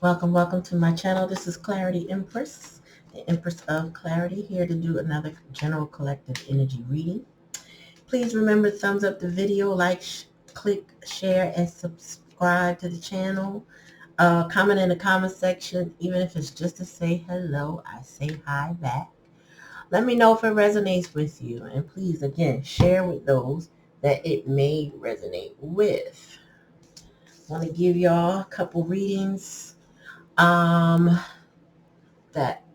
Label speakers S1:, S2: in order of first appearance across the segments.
S1: Welcome to my channel. This is Clarityempress, the Empress of Clarity, here to do another general collective energy reading. Please remember to thumbs up the video, like, click, share, and subscribe to the channel. Comment in the comment section, even if it's just to say hello, I say hi back. Let me know if it resonates with you, and please, again, share with those that it may resonate with. I want to give y'all a couple readings that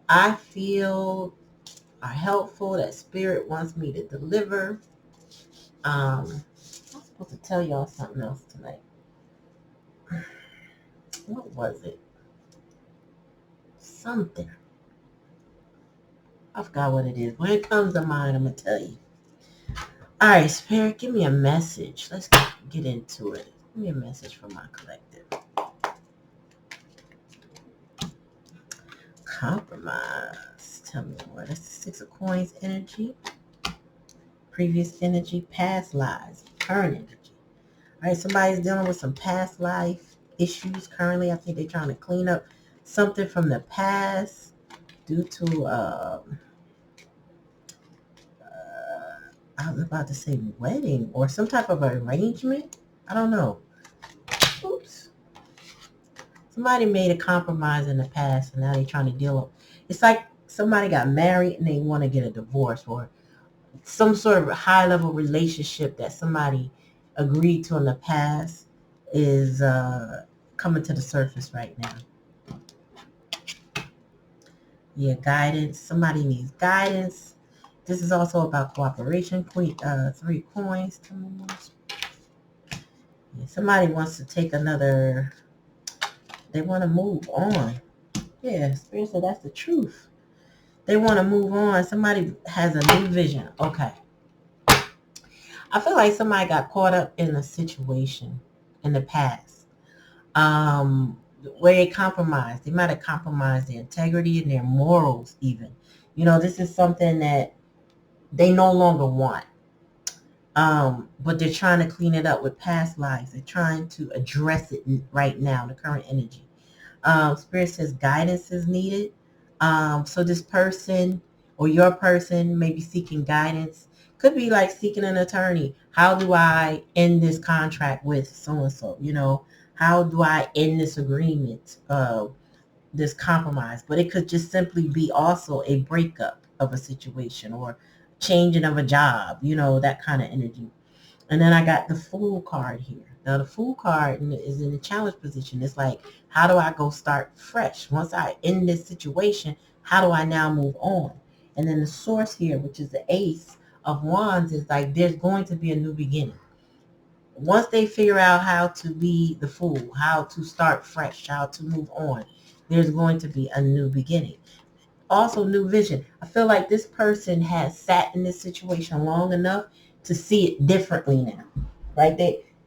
S1: I feel are helpful, that spirit wants me to deliver. I'm supposed to tell y'all something else tonight. What was it? Something. I forgot what it is. When it comes to mind, I'm going to tell you. All right, spirit, give me a message. Let's get into it. Give me a message from my collective. Compromise. Tell me more. That's the Six of Coins energy. Previous energy, past lives, current energy. All right, somebody's dealing with some past life issues currently. I think they're trying to clean up something from the past due to, I was about to say wedding or some type of arrangement. I don't know. Oops. Somebody made a compromise in the past and now they're trying to deal with. It's like somebody got married and they want to get a divorce, or some sort of high-level relationship that somebody agreed to in the past is coming to the surface right now. Yeah, guidance. Somebody needs guidance. This is also about cooperation. Three coins. Yeah, somebody wants to take another. They want to move on. Yeah, Spirit said that's the truth. They want to move on. Somebody has a new vision. Okay. I feel like somebody got caught up in a situation in the past where they compromised. They might have compromised their integrity and their morals even. You know, this is something that they no longer want. But they're trying to clean it up with past lives. They're trying to address it right now, the current energy. Spirit says guidance is needed. So this person or your person may be seeking guidance. Could be like seeking an attorney. How do I end this contract with so-and-so? You know, how do I end this agreement, this compromise? But it could just simply be also a breakup of a situation or changing of a job, you know, that kind of energy. And then I got the Fool card here. Now the Fool card is in the challenge position. It's like, how do I go start fresh? Once I end this situation, how do I now move on? And then the Source here, which is the Ace of Wands, is like there's going to be a new beginning. Once they figure out how to be the Fool, how to start fresh, how to move on, there's going to be a new beginning. Also, new vision. I feel like this person has sat in this situation long enough to see it differently now, right?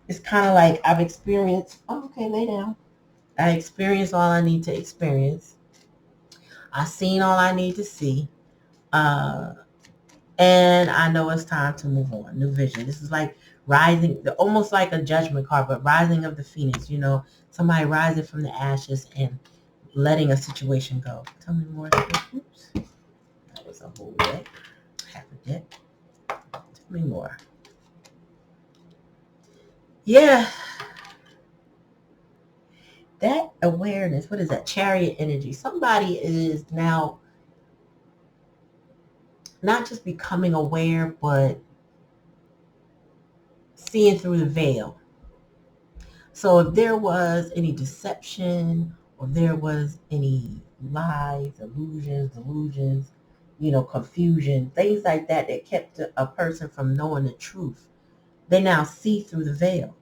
S1: It's kind of like I've experienced, oh, okay, lay down. I experienced all I need to experience. I've seen all I need to see. And I know it's time to move on. New vision. This is like rising, almost like a judgment card, but rising of the phoenix, you know, somebody rising from the ashes and letting a situation go. Tell me more. Oops. That was a whole deck. Half a deck. Tell me more. Yeah. That awareness, what is that? Chariot energy. Somebody is now not just becoming aware, but seeing through the veil. So if there was any deception or there was any lies, delusions, you know, confusion, things like that that kept a person from knowing the truth, they now see through the veil.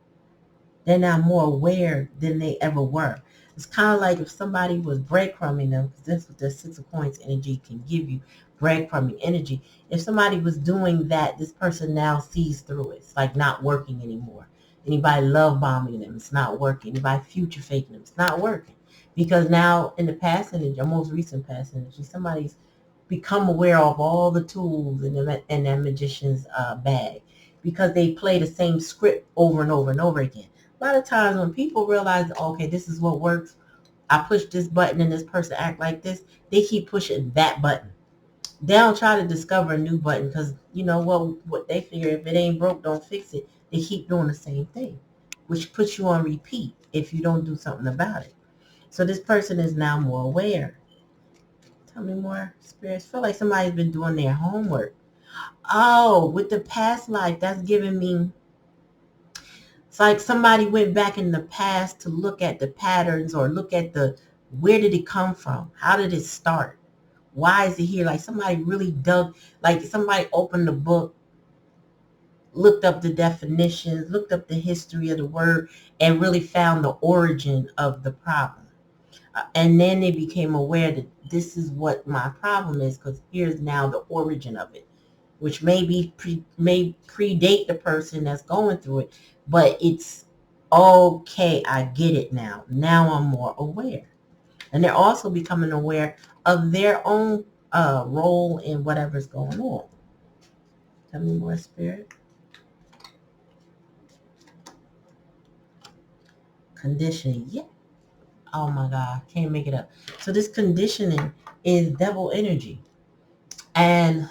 S1: They're now more aware than they ever were. It's kind of like if somebody was breadcrumbing them, because that's what the Six of Coins energy can give you, breadcrumbing energy. If somebody was doing that, this person now sees through it. It's like not working anymore. Anybody love bombing them, it's not working. Anybody future faking them, it's not working. Because now in the past energy, or most recent past energy, somebody's become aware of all the tools in that magician's bag, because they play the same script over and over and over again. A lot of times when people realize, okay, this is what works, I push this button and this person act like this, they keep pushing that button. They don't try to discover a new button because, you know, what they figure, if it ain't broke, don't fix it. They keep doing the same thing, which puts you on repeat if you don't do something about it. So this person is now more aware. Tell me more, spirits. Feel like somebody's been doing their homework. Oh, with the past life, that's giving me, it's like somebody went back in the past to look at the patterns or look at where did it come from? How did it start? Why is it here? Like somebody really dug, like somebody opened the book, looked up the definitions, looked up the history of the word, and really found the origin of the problem. And then they became aware that this is what my problem is, because here's now the origin of it, which may predate the person that's going through it, but it's okay. I get it now. Now I'm more aware. And they're also becoming aware of their own role in whatever's going on. Tell me more, spirit. Conditioning. Yeah. Oh my God. Can't make it up. So this conditioning is devil energy. And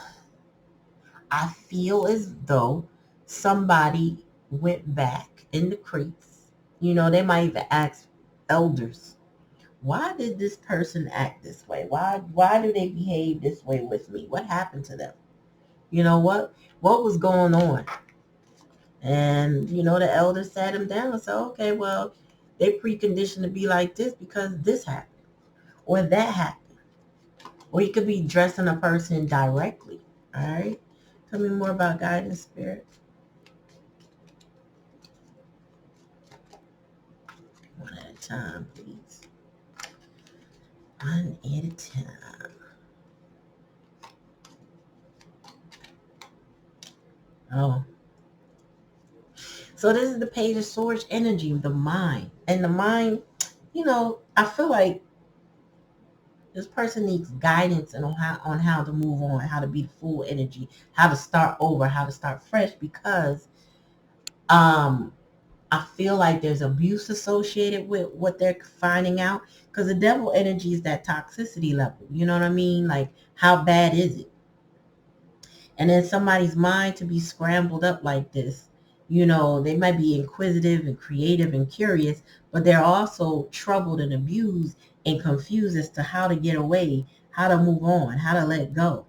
S1: I feel as though somebody went back in the creeks. You know, they might even ask elders, why did this person act this way? Why do they behave this way with me? What happened to them? You know what was going on? And you know, the elders sat him down and said, okay, well, they preconditioned to be like this because this happened or that happened. Or you could be dressing a person directly. All right. Tell me more about guidance, spirit. One at a time, please. One at a time. Oh. So this is the Page of Swords energy, the mind. And the mind, you know, I feel like this person needs guidance and on how to move on, how to be the full energy, how to start over, how to start fresh, because I feel like there's abuse associated with what they're finding out, because the devil energy is that toxicity level. You know what I mean? Like, how bad is it? And then somebody's mind to be scrambled up like this, you know, they might be inquisitive and creative and curious, but they're also troubled and abused and confused as to how to get away, how to move on, how to let go.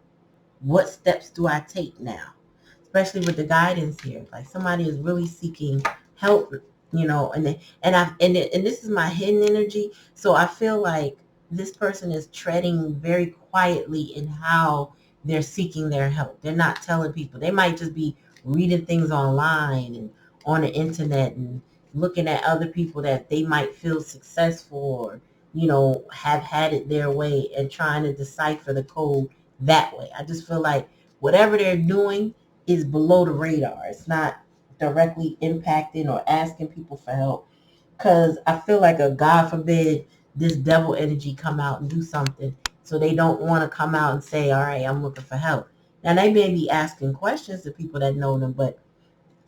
S1: What steps do I take now? Especially with the guidance here. Like somebody is really seeking help, you know, and this is my hidden energy. So I feel like this person is treading very quietly in how they're seeking their help. They're not telling people. They might just be reading things online and on the internet and looking at other people that they might feel successful or, you know, have had it their way and trying to decipher the code that way. I just feel like whatever they're doing is below the radar. It's not directly impacting or asking people for help. Because I feel like God forbid this devil energy come out and do something. So they don't want to come out and say, all right, I'm looking for help. Now they may be asking questions to people that know them, but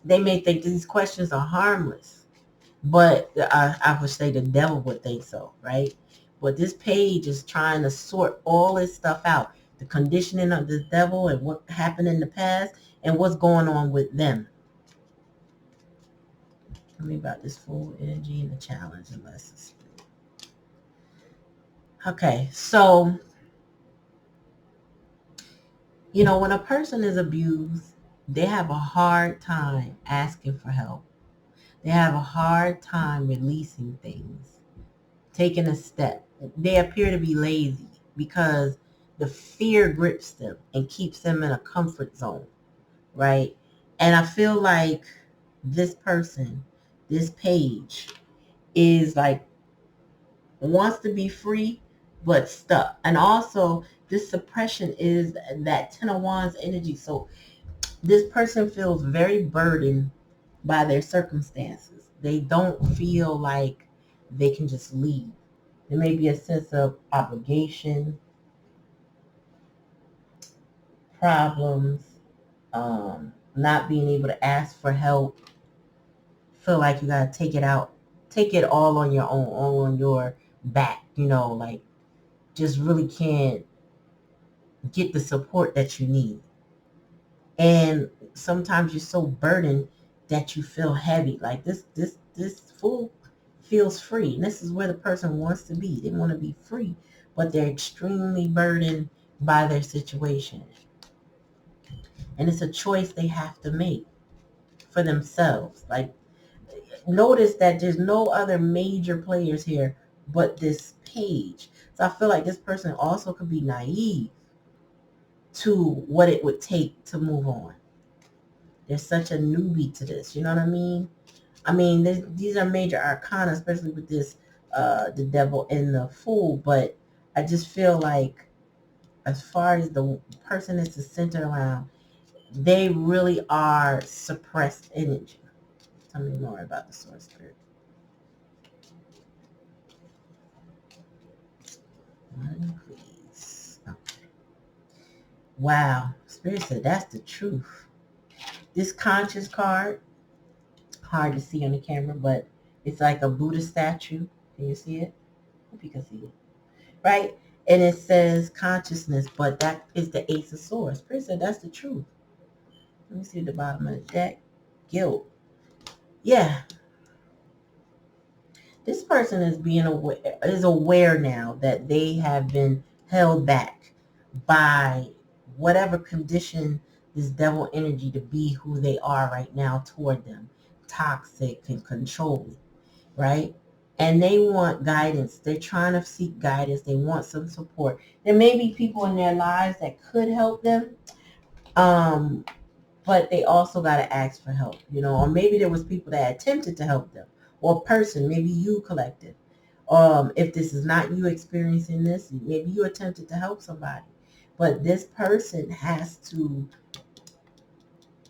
S1: they may think these questions are harmless. But I would say the devil would think so, right? But this page is trying to sort all this stuff out. The conditioning of the devil and what happened in the past and what's going on with them. Tell me about this full energy and the challenge and lessons. Okay, so, you know, when a person is abused, they have a hard time asking for help. They have a hard time releasing things, taking a step. They appear to be lazy because the fear grips them and keeps them in a comfort zone, right? And I feel like this person, this page, is like wants to be free but stuck. And also this suppression is that Ten of Wands energy. So this person feels very burdened by their circumstances. They don't feel like they can just leave. There may be a sense of obligation, problems, not being able to ask for help. Feel like you gotta take it out, take it all on your own, all on your back, you know, like just really can't get the support that you need. And sometimes you're so burdened that you feel heavy. Like this fool feels free. And this is where the person wants to be. They want to be free, but they're extremely burdened by their situation. And it's a choice they have to make for themselves. Like, notice that there's no other major players here but this page. So I feel like this person also could be naive to what it would take to move on. There's such a newbie to this, you know what I mean? I mean, these are major arcana, especially with this, the devil and the fool, but I just feel like as far as the person is centered around, they really are suppressed energy. Tell me more about the source spirit. One, please. Okay. Wow. Spirit said that's the truth. This conscious card, hard to see on the camera, but it's like a Buddha statue. Can you see it? Hope you can see it. Right? And it says consciousness, but that is the Ace of Swords. Spirit said that's the truth. Let me see the bottom of the deck. Guilt. Yeah. This person is aware now that they have been held back by whatever condition this devil energy to be who they are right now toward them. Toxic and controlling, right? And they want guidance. They're trying to seek guidance. They want some support. There may be people in their lives that could help them, but they also got to ask for help, you know, or maybe there was people that attempted to help them, or a person, maybe you collective. If this is not you experiencing this, maybe you attempted to help somebody, but this person has to,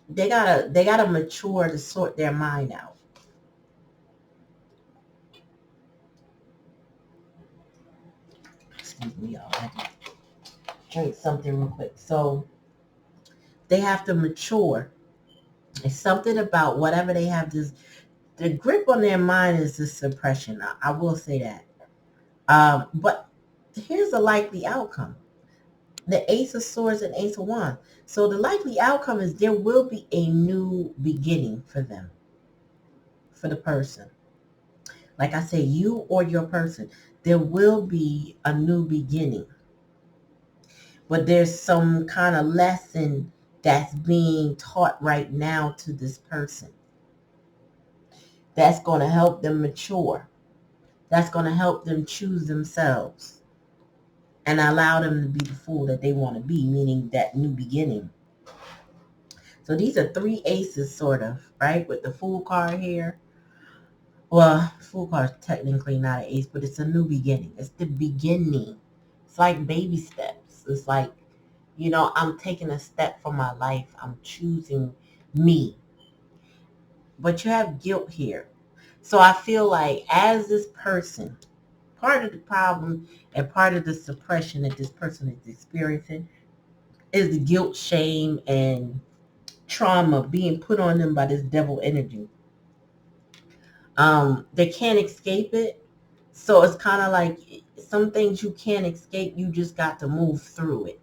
S1: they gotta mature to sort their mind out. Excuse me, y'all. I had to drink something real quick. So they have to mature. It's something about whatever they have this, the grip on their mind is this suppression. I will say that. But here's a likely outcome. The Ace of Swords and Ace of Wands. So the likely outcome is there will be a new beginning for them, for the person. Like I say, you or your person, there will be a new beginning. But there's some kind of lesson that's being taught right now to this person that's going to help them mature. That's going to help them choose themselves and allow them to be the fool that they want to be, meaning that new beginning. So these are three aces, sort of, right? With the Fool card here. Well, Fool card is technically not an ace, but it's a new beginning. It's the beginning. It's like baby steps. It's like, you know, I'm taking a step for my life. I'm choosing me. But you have guilt here. So I feel like as this person, part of the problem and part of the suppression that this person is experiencing is the guilt, shame, and trauma being put on them by this devil energy. They can't escape it. So it's kind of like some things you can't escape. You just got to move through it,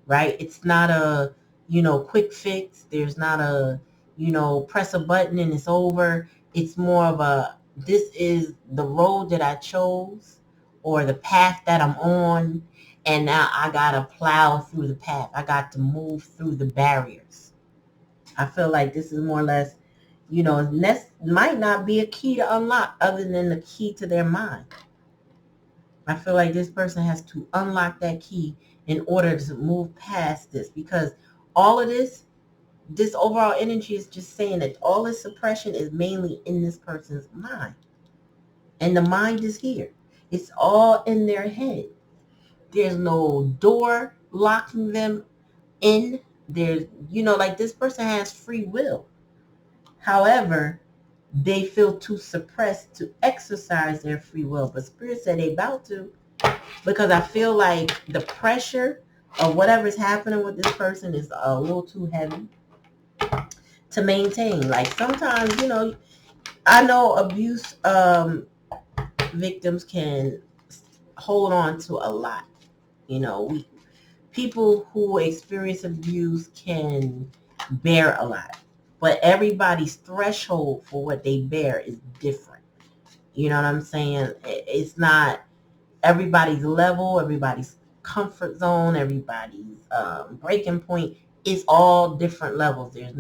S1: right? It's not a, you know, quick fix. There's not a, you know, press a button and it's over. It's more of a, this is the road that I chose or the path that I'm on. And now I got to plow through the path. I got to move through the barriers. I feel like this is more or less, you know, this might not be a key to unlock other than the key to their mind. I feel like this person has to unlock that key in order to move past this, because all of this overall energy is just saying that all this suppression is mainly in this person's mind. And the mind is here. It's all in their head. There's no door locking them in. There's, you know, like this person has free will. However, they feel too suppressed to exercise their free will. But Spirit said they about to, because I feel like the pressure of whatever's happening with this person is a little too heavy to maintain. Like sometimes, you know, I know abuse victims can hold on to a lot. People who experience abuse can bear a lot, but everybody's threshold for what they bear is different. You know what I'm saying? It's not everybody's level, everybody's comfort zone, everybody's breaking point. It's all different levels. There's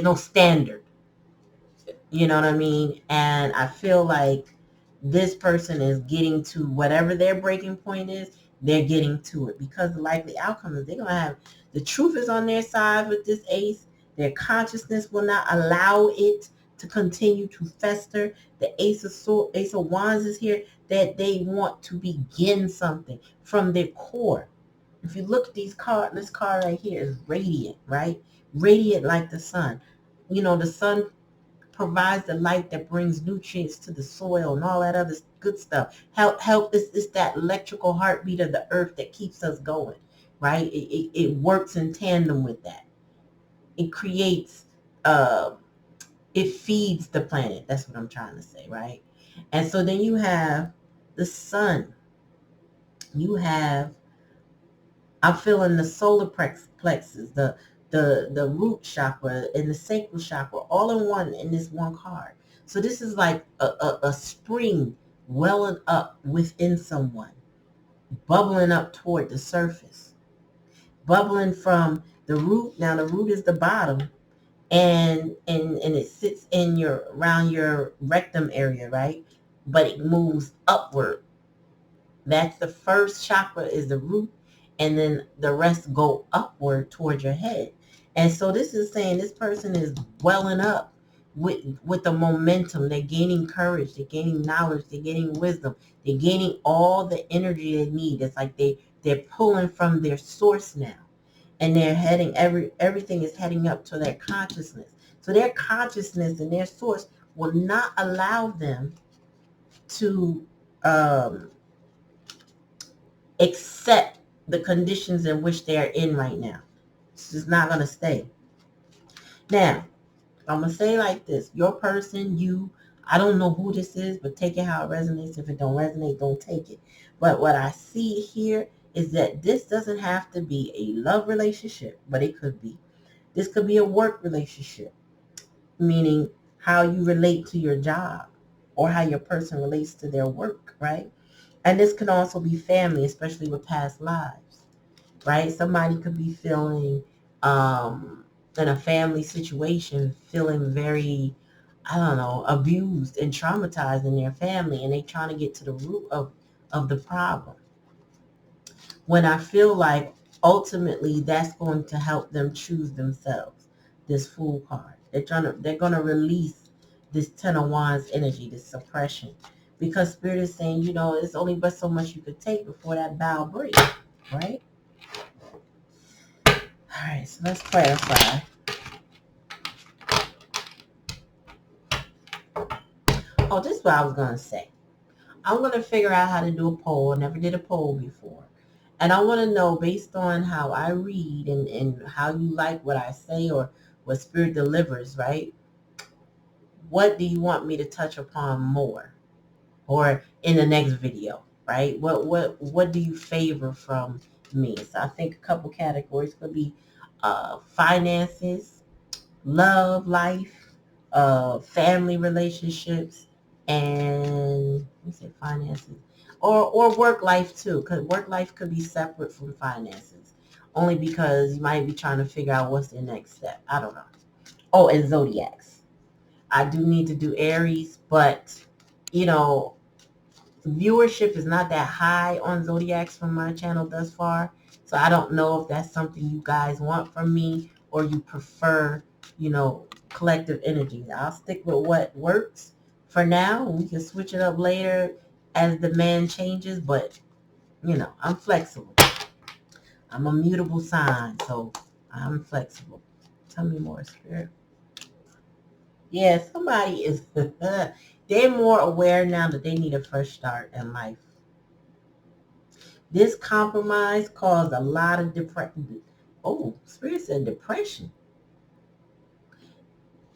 S1: no standard. You know what I mean? And I feel like this person is getting to whatever their breaking point is. They're getting to it because the likely outcome is they're going to have the truth is on their side with this ace. Their consciousness will not allow it to continue to fester. The ace of wands is here, that they want to begin something from their core. If you look at this card right here is radiant, right? Radiant like the sun. The sun provides the light that brings nutrients to the soil and all that other good stuff. Help is that electrical heartbeat of the earth that keeps us going, right? It works in tandem with that. It creates, it feeds the planet. That's what I'm trying to say, right? And so then you have the sun. I'm feeling the solar plexus, the root chakra and the sacral chakra all in one in this one card. So this is like a spring welling up within someone, bubbling up toward the surface, bubbling from the root. Now the root is the bottom, and it sits around your rectum area, right? But it moves upward. That's the first chakra is the root, and then the rest go upward towards your head. And so this is saying this person is welling up with the momentum. They're gaining courage. They're gaining knowledge. They're gaining wisdom. They're gaining all the energy they need. It's like they're pulling from their source now, and they're heading everything is heading up to their consciousness. So their consciousness and their source will not allow them to accept the conditions in which they're in right now. It's just not going to stay. Now, I'm going to say like this. Your person, I don't know who this is, but take it how it resonates. If it don't resonate, don't take it. But what I see here is that this doesn't have to be a love relationship, but it could be. This could be a work relationship, meaning how you relate to your job or how your person relates to their work, right? And this can also be family, especially with past lives, right? Somebody could be feeling in a family situation, feeling very, I don't know, abused and traumatized in their family, and they trying to get to the root of the problem. When I feel like ultimately that's going to help them choose themselves, this Fool card. They're gonna release this Ten of Wands energy, this suppression. Because Spirit is saying, it's only but so much you could take before that bow breaks, right? All right, so let's clarify. Oh, this is what I was going to say. I'm going to figure out how to do a poll. I never did a poll before. And I want to know, based on how I read and how you like what I say or what Spirit delivers, right? What do you want me to touch upon more? Or in the next video, right? What do you favor from me? So I think a couple categories could be finances, love life, family relationships, and let me say finances, or work life too, because work life could be separate from finances, only because you might be trying to figure out what's the next step. I don't know. Oh, and zodiacs. I do need to do Aries, but viewership is not that high on zodiacs from my channel thus far, so I don't know if that's something you guys want from me or you prefer collective energy. I'll stick with what works for now. We can switch it up later as demand changes, but I'm flexible. I'm a mutable sign, so I'm flexible. Tell me more, Spirit. Yeah, somebody is they're more aware now that they need a fresh start in life. This compromise caused a lot of depression. Oh, Spirit said depression.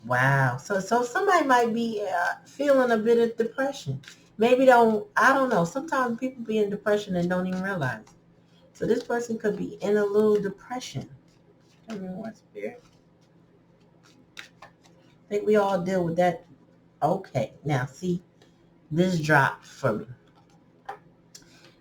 S1: Wow. So somebody might be feeling a bit of depression. Maybe I don't know. Sometimes people be in depression and don't even realize it. So this person could be in a little depression. Tell me more, Spirit. I think we all deal with that. Okay, now see, this dropped for me.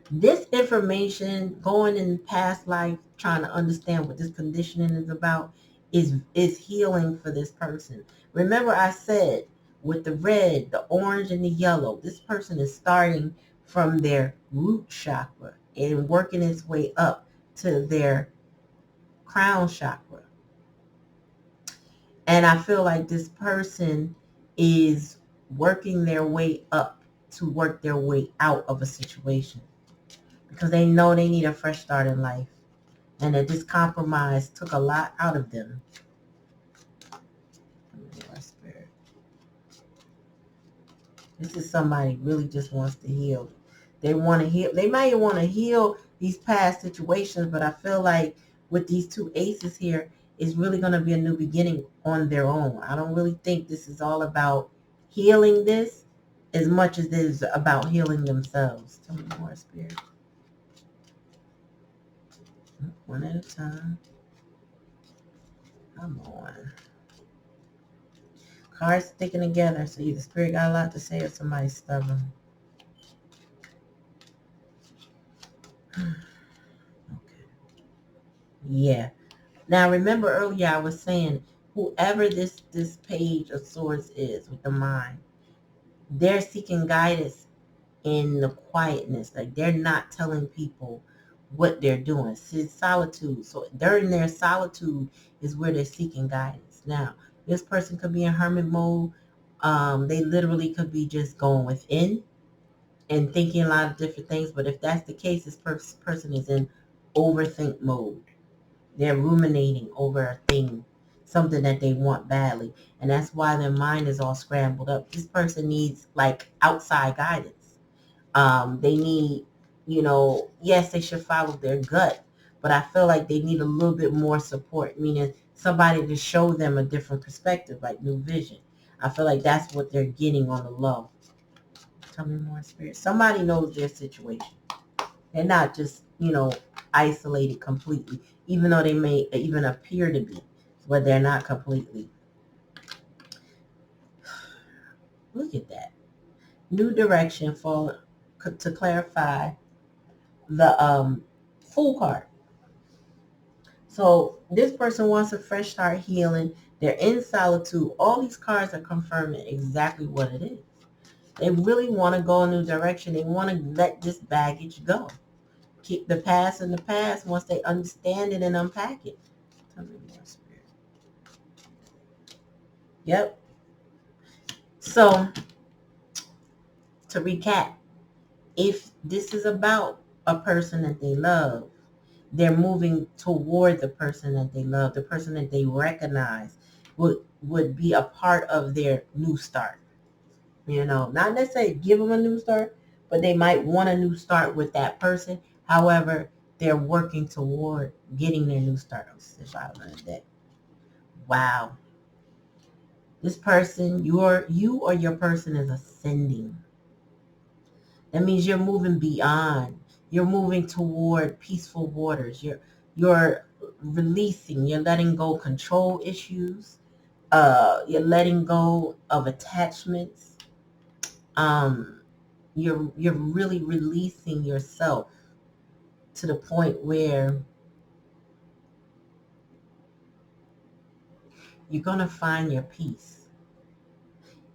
S1: This information, going in past life, trying to understand what this conditioning is about, is healing for this person. Remember I said with the red, the orange, and the yellow, this person is starting from their root chakra and working its way up to their crown chakra. And I feel like this person is working their way up to work their way out of a situation because they know they need a fresh start in life and that this compromise took a lot out of them. This is somebody really just wants to heal. They want to heal. They might want to heal these past situations, but I feel like with these two aces here, it's really going to be a new beginning on their own. I don't really think this is all about healing this as much as it is about healing themselves. Tell me more, Spirit. One at a time. Come on. Cards sticking together, so either Spirit got a lot to say or somebody's stubborn. Okay. Yeah. Now remember earlier I was saying whoever this page of swords is with the mind, they're seeking guidance in the quietness. Like they're not telling people what they're doing. It's solitude. So during their solitude is where they're seeking guidance. Now, this person could be in hermit mode. They literally could be just going within and thinking a lot of different things. But if that's the case, this person is in overthink mode. They're ruminating over a thing, something that they want badly. And that's why their mind is all scrambled up. This person needs like outside guidance. They need, yes, they should follow their gut, but I feel like they need a little bit more support, meaning somebody to show them a different perspective, like new vision. I feel like that's what they're getting on the low. Tell me more, Spirit. Somebody knows their situation. They're not just, isolated completely, even though they may even appear to be, but they're not completely. Look at that. New direction to clarify the Fool card. So this person wants a fresh start healing. They're in solitude. All these cards are confirming exactly what it is. They really want to go a new direction. They want to let this baggage go. Keep the past in the past once they understand it and unpack it. Tell me more, Spirit. Yep. So to recap, if this is about a person that they love, they're moving toward the person that they love, the person that they recognize would be a part of their new start. Not necessarily give them a new start, but they might want a new start with that person. However, they're working toward getting their new start. If I learned that. Wow. This person, you or your person is ascending. That means you're moving beyond. You're moving toward peaceful waters. You're releasing. You're letting go control issues. You're letting go of attachments. Um, you're really releasing yourself to the point where you're gonna find your peace.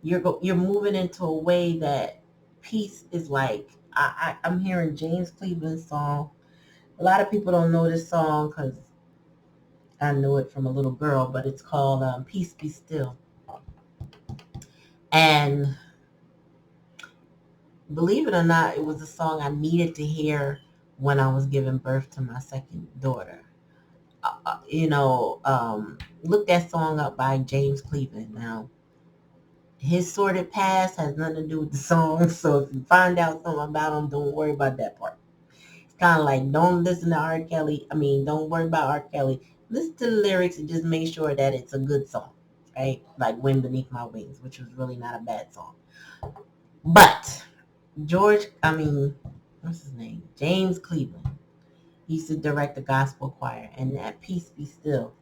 S1: You're moving into a way that peace is like. I'm hearing James Cleveland's song. A lot of people don't know this song because I knew it from a little girl, but it's called Peace Be Still. And believe it or not, it was a song I needed to hear when I was giving birth to my second daughter. Look that song up by James Cleveland. Now, his sordid past has nothing to do with the song, so if you find out something about him, don't worry about that part. It's kind of like don't listen to R. Kelly. Don't worry about R. Kelly. Listen to the lyrics and just make sure that it's a good song, right? Like Wind Beneath My Wings, which was really not a bad song. But what's his name? James Cleveland. He used to direct the gospel choir, and that Peace Be Still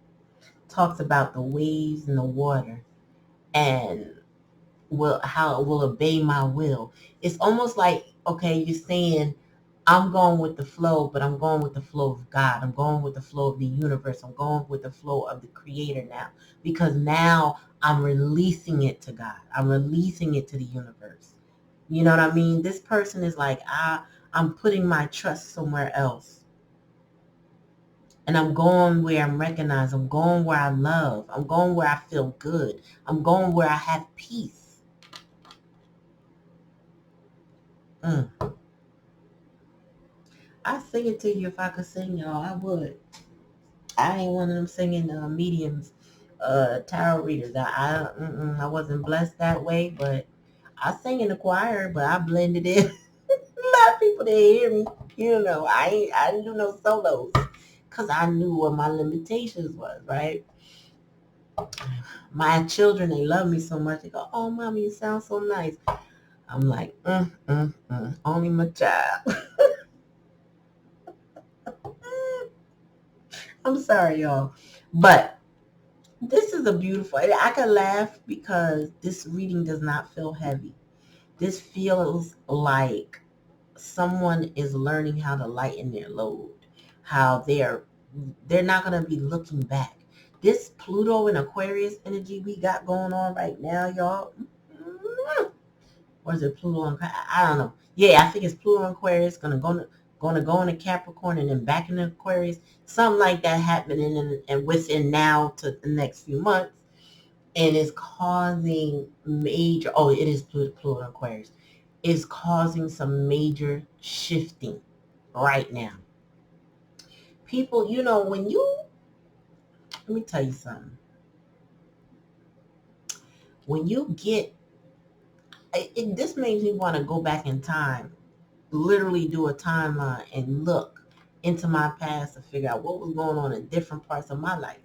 S1: talks about the waves and the water and how it will obey my will. It's almost like, okay, you're saying, I'm going with the flow, but I'm going with the flow of God. I'm going with the flow of the universe. I'm going with the flow of the creator now. Because now I'm releasing it to God. I'm releasing it to the universe. You know what I mean? This person is like, I'm putting my trust somewhere else. And I'm going where I'm recognized. I'm going where I love. I'm going where I feel good. I'm going where I have peace. Mm. I sing it to you if I could sing, y'all. I would. I ain't one of them singing mediums, tarot readers. I wasn't blessed that way, but I sing in the choir, but I blended in. A lot of people didn't hear me. You know, I didn't do no solos because I knew what my limitations was, right? My children, they love me so much. They go, "Oh, mommy, you sound so nice." I'm like, only my child. I'm sorry, y'all, but this is a beautiful. I can laugh because this reading does not feel heavy. This feels like someone is learning how to lighten their load, how they're not going to be looking back. This Pluto and Aquarius energy we got going on right now, y'all. Or is it Pluto and I don't know. Yeah, I think it's Pluto and Aquarius gonna go into Capricorn and then back into Aquarius. Something like that happening and within now to the next few months. And it's causing major, it is Pluto and Aquarius. It's causing some major shifting right now. People, let me tell you something. When you get, this makes me want to go back in time, literally do a timeline and look into my past to figure out what was going on in different parts of my life.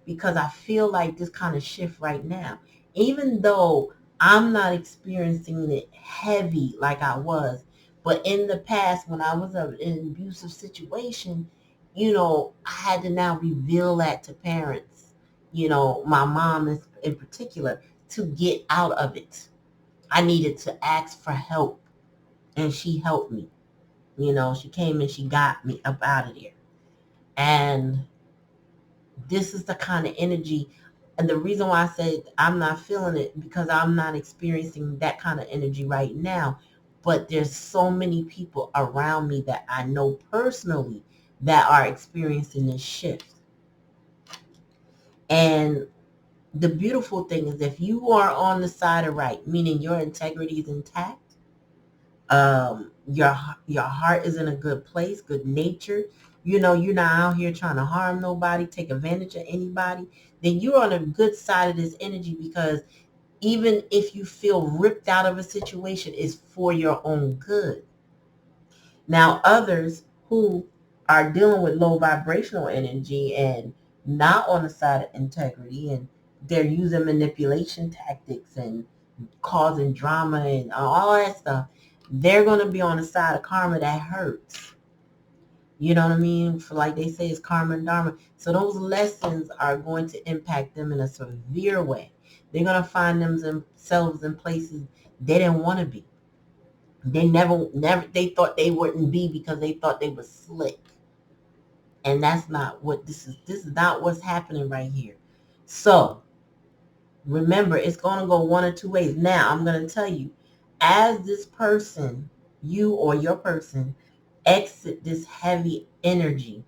S1: Because I feel like this kind of shift right now, even though I'm not experiencing it heavy like I was, but in the past when I was in an abusive situation, I had to now reveal that to parents, my mom in particular, to get out of it. I needed to ask for help, and she helped me. She came and she got me up out of there. And this is the kind of energy. And the reason why I said I'm not feeling it, because I'm not experiencing that kind of energy right now. But there's so many people around me that I know personally that are experiencing this shift. And the beautiful thing is, if you are on the side of right, meaning your integrity is intact, your heart is in a good place, good nature, you're not out here trying to harm nobody, take advantage of anybody, then you're on a good side of this energy, because even if you feel ripped out of a situation, it's for your own good. Now others who are dealing with low vibrational energy and not on the side of integrity, and they're using manipulation tactics and causing drama and all that stuff, they're going to be on the side of karma that hurts. You know what I mean? For, like they say, it's karma and dharma. So those lessons are going to impact them in a severe way. They're going to find themselves in places they didn't want to be. They never, they thought they wouldn't be because they thought they were slick. And that's not what this is. This is not what's happening right here. So remember, it's going to go one or two ways. Now, I'm going to tell you, as this person, you or your person, exit this heavy energy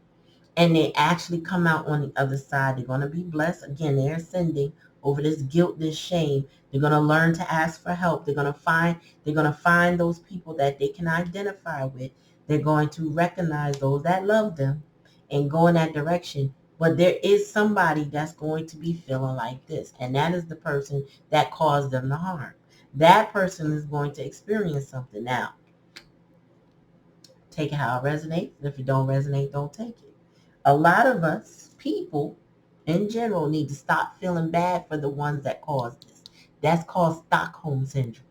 S1: and they actually come out on the other side, they're going to be blessed. Again, they're ascending over this guilt, this shame. They're going to learn to ask for help. They're going to find those people that they can identify with. They're going to recognize those that love them and go in that direction. But there is somebody that's going to be feeling like this, and that is the person that caused them the harm. That person is going to experience something. Now, take it how it resonates. If it don't resonate, don't take it. A lot of us, people in general, need to stop feeling bad for the ones that caused this. That's called Stockholm Syndrome.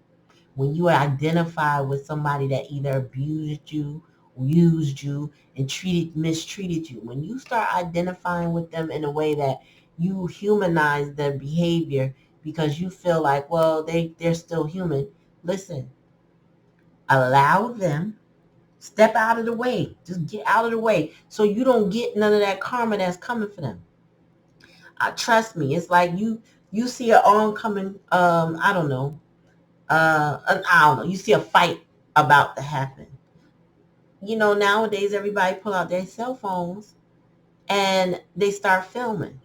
S1: when you identify with somebody that either abused you, used you, and mistreated you, when you start identifying with them in a way that you humanize their behavior because you feel like, well, they're still human. Listen, allow them, step out of the way. Just get out of the way so you don't get none of that karma that's coming for them. Trust me, it's like you see an oncoming, I don't know, you see a fight about to happen. Nowadays everybody pull out their cell phones and they start filming.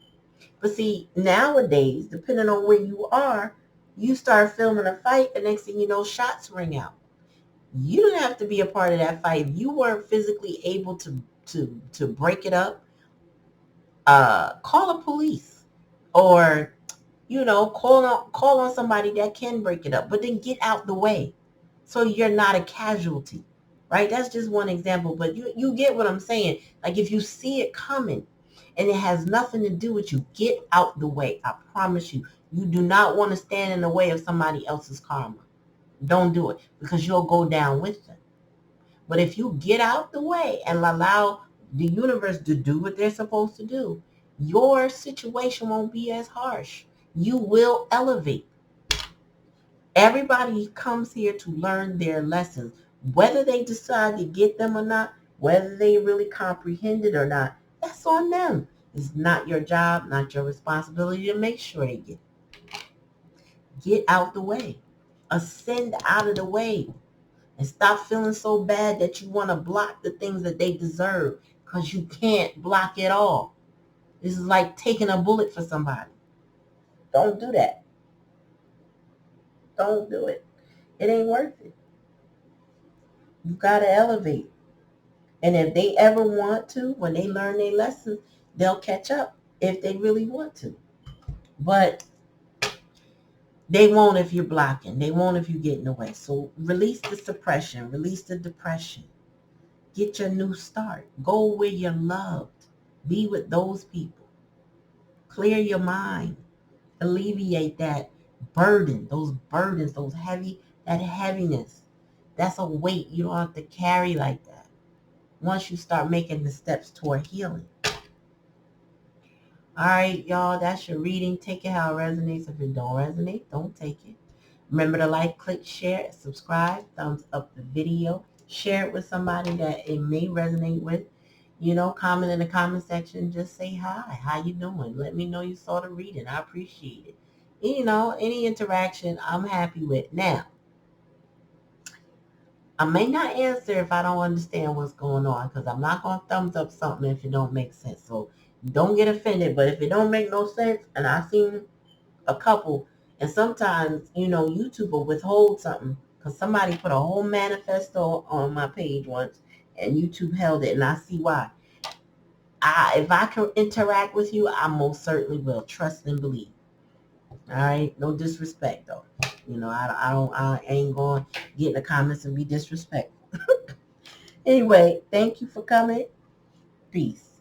S1: But see, nowadays, depending on where you are, you start filming a fight, and next thing you know, shots ring out. You don't have to be a part of that fight. If you weren't physically able to break it up, call the police, or call on somebody that can break it up. But then get out the way, so you're not a casualty, right? That's just one example, but you get what I'm saying. Like if you see it coming, and it has nothing to do with you, get out the way. I promise you, you do not want to stand in the way of somebody else's karma. Don't do it, because you'll go down with them. But if you get out the way and allow the universe to do what they're supposed to do, your situation won't be as harsh. You will elevate. Everybody comes here to learn their lessons. Whether they decide to get them or not, whether they really comprehend it or not, that's on them. It's not your job, not your responsibility to make sure they get it. Get out the way. Ascend out of the way. And stop feeling so bad that you want to block the things that they deserve, because you can't block it all. This is like taking a bullet for somebody. Don't do that. Don't do it. It ain't worth it. You got to elevate. And if they ever want to, when they learn their lessons, they'll catch up if they really want to. But they won't if you're blocking. They won't if you get in the way. So release the suppression. Release the depression. Get your new start. Go where you're loved. Be with those people. Clear your mind. Alleviate that burden, those burdens, that heaviness. That's a weight you don't have to carry like that once you start making the steps toward healing. All right, y'all, that's your reading. Take it how it resonates. If it don't resonate, don't take it. Remember to like, click, share, subscribe, thumbs up the video. Share it with somebody that it may resonate with. Comment in the comment section. Just say hi. How you doing? Let me know you saw the reading. I appreciate it. Any interaction I'm happy with. Now, I may not answer if I don't understand what's going on, because I'm not going to thumbs up something if it don't make sense. So don't get offended. But if it don't make no sense, and I've seen a couple, and sometimes, YouTube will withhold something because somebody put a whole manifesto on my page once, and YouTube held it, and I see why. If I can interact with you, I most certainly will. Trust and believe. All right, no disrespect though. I ain't going to get in the comments and be disrespectful. Anyway, thank you for coming. Peace.